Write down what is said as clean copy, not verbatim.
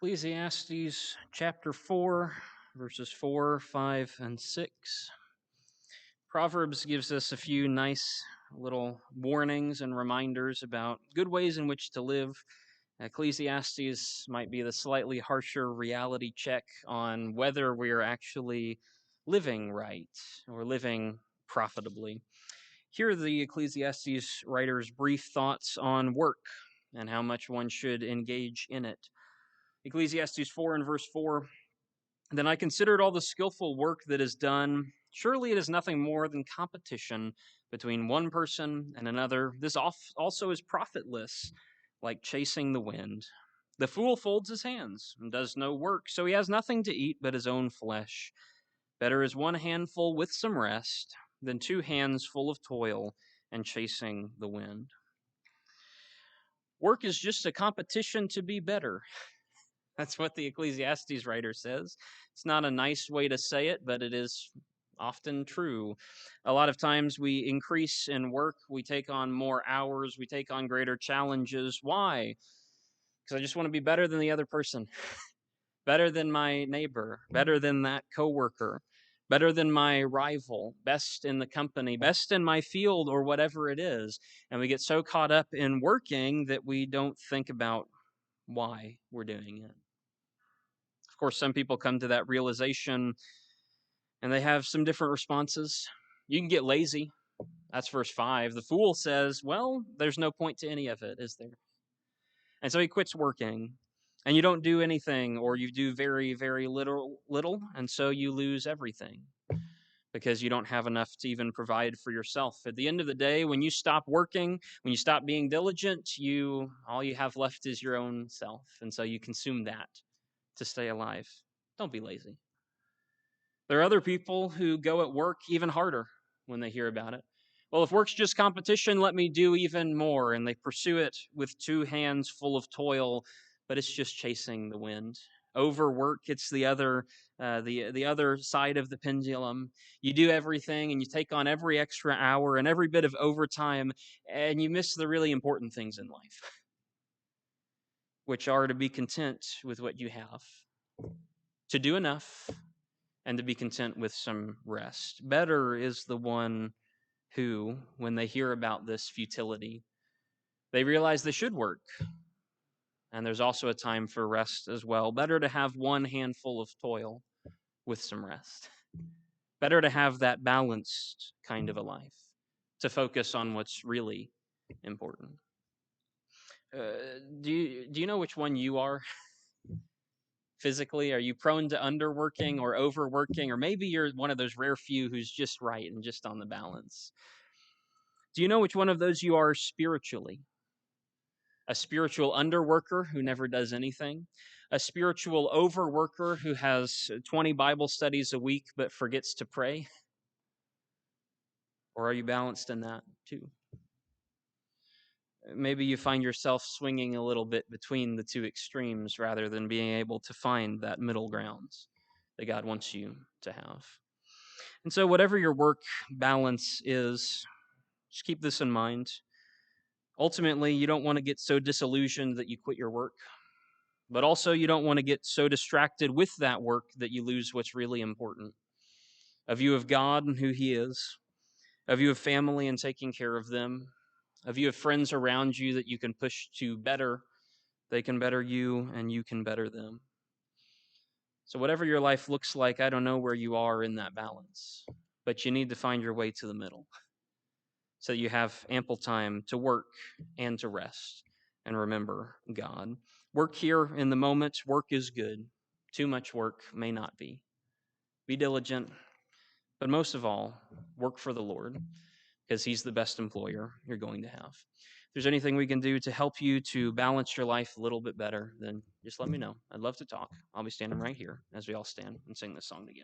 Ecclesiastes chapter 4, verses 4, 5, and 6. Proverbs gives us a few nice little warnings and reminders about good ways in which to live. Ecclesiastes might be the slightly harsher reality check on whether we are actually living right or living profitably. Here are the Ecclesiastes writer's brief thoughts on work and how much one should engage in it. Ecclesiastes 4 and verse 4, "Then I considered all the skillful work that is done. Surely it is nothing more than competition between one person and another. This also is profitless, like chasing the wind. The fool folds his hands and does no work, so he has nothing to eat but his own flesh. Better is one handful with some rest than two hands full of toil and chasing the wind." Work is just a competition to be better. That's what the Ecclesiastes writer says. It's not a nice way to say it, but it is often true. A lot of times we increase in work, we take on more hours, we take on greater challenges. Why? Because I just want to be better than the other person, better than my neighbor, better than that coworker, better than my rival, best in the company, best in my field, or whatever it is. And we get so caught up in working that we don't think about why we're doing it. Of course, some people come to that realization and they have some different responses. You can get lazy. That's verse 5. The fool says, well, there's no point to any of it, is there? And so he quits working. And you don't do anything, or you do very, very little, and so you lose everything because you don't have enough to even provide for yourself. At the end of the day, when you stop working, when you stop being diligent, all you have left is your own self. And so you consume that to stay alive. Don't be lazy. There are other people who go at work even harder when they hear about it. Well, if work's just competition, let me do even more. And they pursue it with two hands full of toil, but it's just chasing the wind. Overwork, it's the other side of the pendulum. You do everything and you take on every extra hour and every bit of overtime, and you miss the really important things in life, which are to be content with what you have, to do enough, and to be content with some rest. Better is the one who, when they hear about this futility, they realize they should work. And there's also a time for rest as well. Better to have one handful of toil with some rest. Better to have that balanced kind of a life, to focus on what's really important. Do you know which one you are? Physically? Are you prone to underworking or overworking? Or maybe you're one of those rare few who's just right and just on the balance. Do you know which one of those you are spiritually? A spiritual underworker who never does anything? A spiritual overworker who has 20 Bible studies a week but forgets to pray? Or are you balanced in that too? Maybe you find yourself swinging a little bit between the two extremes rather than being able to find that middle ground that God wants you to have. And so, whatever your work balance is, just keep this in mind. Ultimately, you don't want to get so disillusioned that you quit your work, but also you don't want to get so distracted with that work that you lose what's really important. A view of God and who He is, a view of family and taking care of them, a view of friends around you that you can push to better. They can better you and you can better them. So whatever your life looks like, I don't know where you are in that balance, but you need to find your way to the middle so that you have ample time to work and to rest and remember God. Work here in the moment. Work is good. Too much work may not be. Be diligent, but most of all, work for the Lord because He's the best employer you're going to have. If there's anything we can do to help you to balance your life a little bit better, then just let me know. I'd love to talk. I'll be standing right here as we all stand and sing this song together.